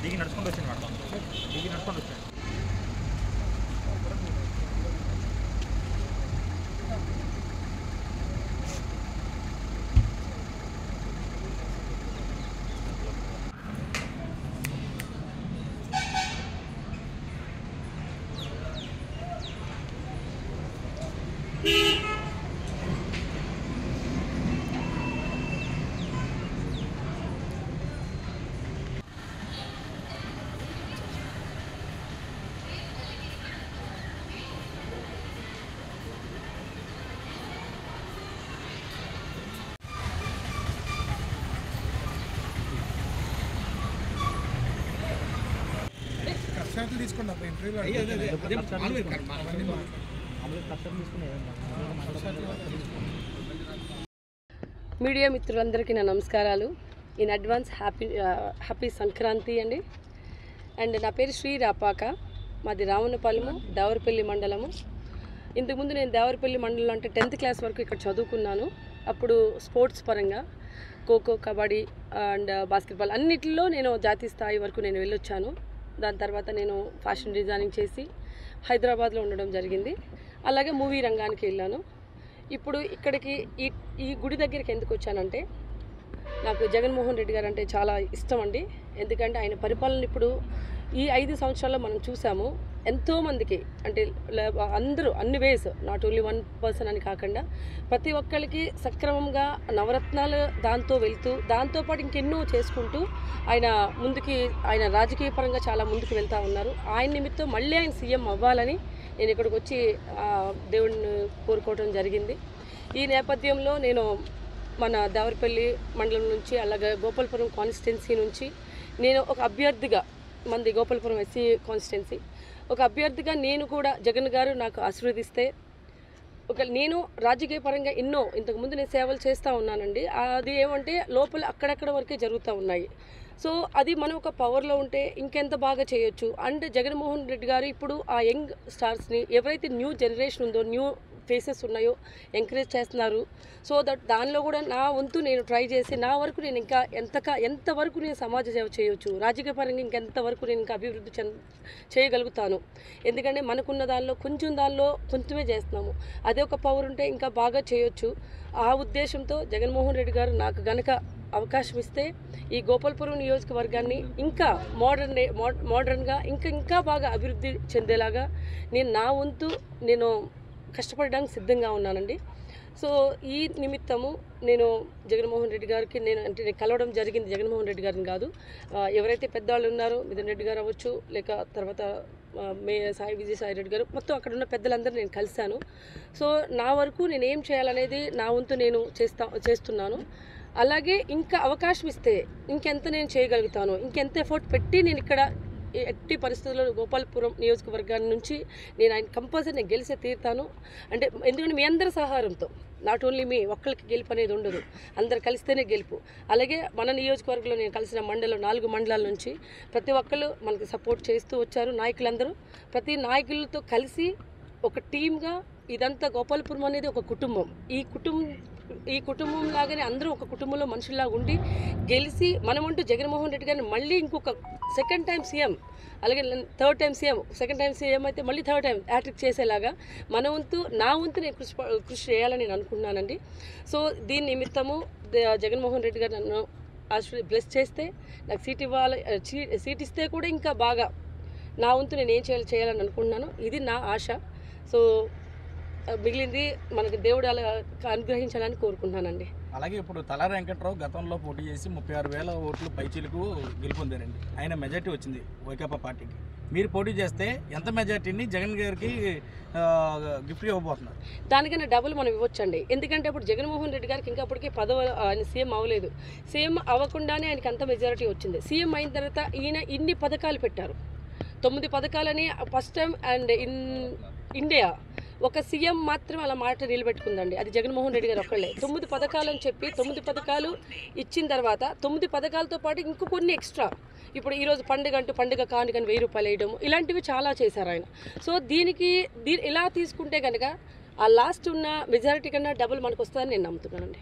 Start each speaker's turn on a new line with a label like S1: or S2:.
S1: దిగి నడుచుకుంటూ వచ్చింది మేడం, దిగి నడుచుకుంటూ వచ్చాను.
S2: మీడియా మిత్రులందరికీ నా నమస్కారాలు. ఇన్ అడ్వాన్స్ హ్యాపీ సంక్రాంతి అండి. అండ్ నా పేరు శ్రీ రాపాక, మాది రావణపాలెము, దేవరపల్లి మండలము. ఇంతకుముందు నేను దేవరపల్లి మండలం అంటే 10th క్లాస్ వరకు ఇక్కడ చదువుకున్నాను. అప్పుడు స్పోర్ట్స్ పరంగా ఖోఖో, కబడ్డీ అండ్ బాస్కెట్బాల్ అన్నిటిలో నేను జాతీయ స్థాయి వరకు నేను వెళ్ళొచ్చాను. దాని తర్వాత నేను ఫ్యాషన్ డిజైనింగ్ చేసి హైదరాబాద్లో ఉండడం జరిగింది. అలాగే మూవీ రంగానికి వెళ్ళాను. ఇప్పుడు ఇక్కడికి ఈ గుడి దగ్గరికి ఎందుకు వచ్చానంటే, నాకు జగన్మోహన్ రెడ్డి గారు అంటే చాలా ఇష్టం అండి. ఎందుకంటే ఆయన పరిపాలన ఇప్పుడు ఈ 5 సంవత్సరాల్లో మనం చూసాము. ఎంతోమందికి అంటే అందరూ అన్ని వేస్, నాట్ ఓన్లీ 1 పర్సన్ అని కాకుండా ప్రతి ఒక్కరికి సక్రమంగా నవరత్నాలు దాంతో వెళ్తూ, దాంతోపాటు ఇంకెన్నో చేసుకుంటూ ఆయన రాజకీయ పరంగా చాలా ముందుకు వెళ్తూ ఉన్నారు. ఆయన నిమిత్తం మళ్ళీ ఆయన సీఎం అవ్వాలని నేను ఇక్కడికి వచ్చి దేవుడిని కోరుకోవడం జరిగింది. ఈ నేపథ్యంలో నేను మన దేవరపల్లి మండలం నుంచి, అలాగే గోపాలపురం కాన్స్టిట్యున్సీ నుంచి నేను ఒక అభ్యర్థిగా, మంది గోపాలపురం ఎస్సీ కాన్స్టిట్యున్సీ, ఒక అభ్యర్థిగా నేను కూడా జగన్ గారు నాకు ఆశీర్వదిస్తే నేను రాజకీయ పరంగా ఇంతకుముందు నేను సేవలు చేస్తూ ఉన్నానండి. అది ఏమంటే లోపల అక్కడక్కడ వరకే జరుగుతూ ఉన్నాయి. సో అది మనం ఒక పవర్లో ఉంటే ఇంకెంత బాగా చేయొచ్చు. అండ్ జగన్మోహన్ రెడ్డి గారు ఇప్పుడు ఆ యంగ్ స్టార్స్ని, ఎవరైతే న్యూ జనరేషన్ ఉందో, న్యూ ఫేసెస్ ఉన్నాయో ఎంకరేజ్ చేస్తున్నారు. సో దానిలో కూడా నా వంతు నేను ట్రై చేసి, నా వరకు నేను ఇంకా ఎంతవరకు నేను సమాజ సేవ చేయొచ్చు, రాజకీయ పరంగా ఇంకెంతవరకు నేను ఇంకా అభివృద్ధి చేయగలుగుతాను. ఎందుకంటే మనకున్న దానిలో కొంచెమే చేస్తున్నాము. అదే ఒక పవర్ ఉంటే ఇంకా బాగా చేయొచ్చు. ఆ ఉద్దేశంతో జగన్మోహన్ రెడ్డి గారు నాకు గనక అవకాశం ఇస్తే ఈ గోపాలపురం నియోజకవర్గాన్ని ఇంకా మోడర్న్గా ఇంకా బాగా అభివృద్ధి చెందేలాగా నా వంతు నేను కష్టపడడానికి సిద్ధంగా ఉన్నానండి. సో ఈ నిమిత్తము నేను జగన్మోహన్ రెడ్డి గారికి నేను కలవడం జరిగింది. జగన్మోహన్ రెడ్డి గారిని కాదు, ఎవరైతే పెద్దవాళ్ళు ఉన్నారో మిథున్ రెడ్డి గారు అవ్వచ్చు, లేక తర్వాత విజయసాయి రెడ్డి గారు, మొత్తం అక్కడ ఉన్న పెద్దలందరూ నేను కలిశాను. సో నా వరకు నేను ఏం చేయాలనేది నా వంతు నేను చేస్తున్నాను. అలాగే ఇంకా అవకాశం ఇస్తే ఇంకెంత నేను చేయగలుగుతాను, ఇంకెంత ఎఫర్ట్ పెట్టి నేను ఇక్కడ ఎట్టి పరిస్థితుల్లో గోపాలపురం నియోజకవర్గాన్ని నుంచి ఆయన కంపల్సరీ నేను గెలిచే తీరుతాను. అంటే ఎందుకంటే మీ అందరి సహారంతో, నాట్ ఓన్లీ మీ ఒక్కరికి గెలుపు అనేది ఉండదు, అందరు కలిస్తేనే గెలుపు. అలాగే మన నియోజకవర్గంలో నేను కలిసిన 4 మండలాల నుంచి ప్రతి ఒక్కరు మనకి సపోర్ట్ చేస్తూ వచ్చారు. నాయకులందరూ ప్రతి నాయకులతో కలిసి ఒక టీమ్గా, ఇదంతా గోపాలపురం అనేది ఒక కుటుంబం. ఈ కుటుంబం లాగానే అందరూ ఒక కుటుంబంలో మనుషుల్లాగా ఉండి గెలిచి మనమంటూ జగన్మోహన్ రెడ్డి గారిని మళ్ళీ ఇంకొక సెకండ్ టైం సీఎం, అలాగే 3rd time CM, second time CM అయితే మళ్ళీ 3rd టైం హ్యాట్రిక్ చేసేలాగా నా వంతు నేను కృషి చేయాలని నేను అనుకున్నానండి. సో దీని నిమిత్తము జగన్మోహన్ రెడ్డి గారు నన్ను బ్లెస్ చేస్తే, నాకు సీట్ ఇస్తే కూడా ఇంకా బాగా నా వంతు నేను ఏం చేయాలని అనుకుంటున్నాను. ఇది నా ఆశ. సో మిగిలింది మనకి దేవుడు అలా అనుగ్రహించాలని కోరుకుంటున్నానండి.
S3: అలాగే ఇప్పుడు తలారి వెంకట్రావు గతంలో పోటీ చేసి 36,000 ఓట్లు పైచీలకు గెలుపొందారండి. ఆయన మెజార్టీ వచ్చింది వైకాపా పార్టీకి. మీరు పోటీ చేస్తే ఎంత మెజార్టీని జగన్ గారికి గిఫ్ట్ ఇవ్వబోతున్నారు?
S2: దానికన్నా డబుల్ మనం ఇవ్వచ్చండి. ఎందుకంటే ఇప్పుడు జగన్మోహన్ రెడ్డి గారికి ఇంకా అప్పటికే ఆయన సీఎం అవ్వలేదు. సీఎం అవ్వకుండానే ఆయనకి అంత మెజారిటీ వచ్చింది. సీఎం అయిన తర్వాత ఈయన ఇన్ని పథకాలు పెట్టారు, 9 పథకాలని first time and in India ఒక సీఎం మాత్రం అలా మాట నిలబెట్టుకుందండి. అది జగన్మోహన్ రెడ్డి గారు ఒక్కళ్ళే. 9 పథకాలు అని చెప్పి 9 పథకాలు ఇచ్చిన తర్వాత 9 పథకాలతో పాటు ఇంకో కొన్ని ఎక్స్ట్రా, ఇప్పుడు ఈరోజు పండుగ కానుకని 1000 రూపాయలు వేయడం, ఇలాంటివి చాలా చేశారు ఆయన. సో ఇలా తీసుకుంటే కనుక ఆ లాస్ట్ ఉన్న మెజారిటీ కన్నా డబుల్ మనకు వస్తుందని నేను నమ్ముతున్నానండి.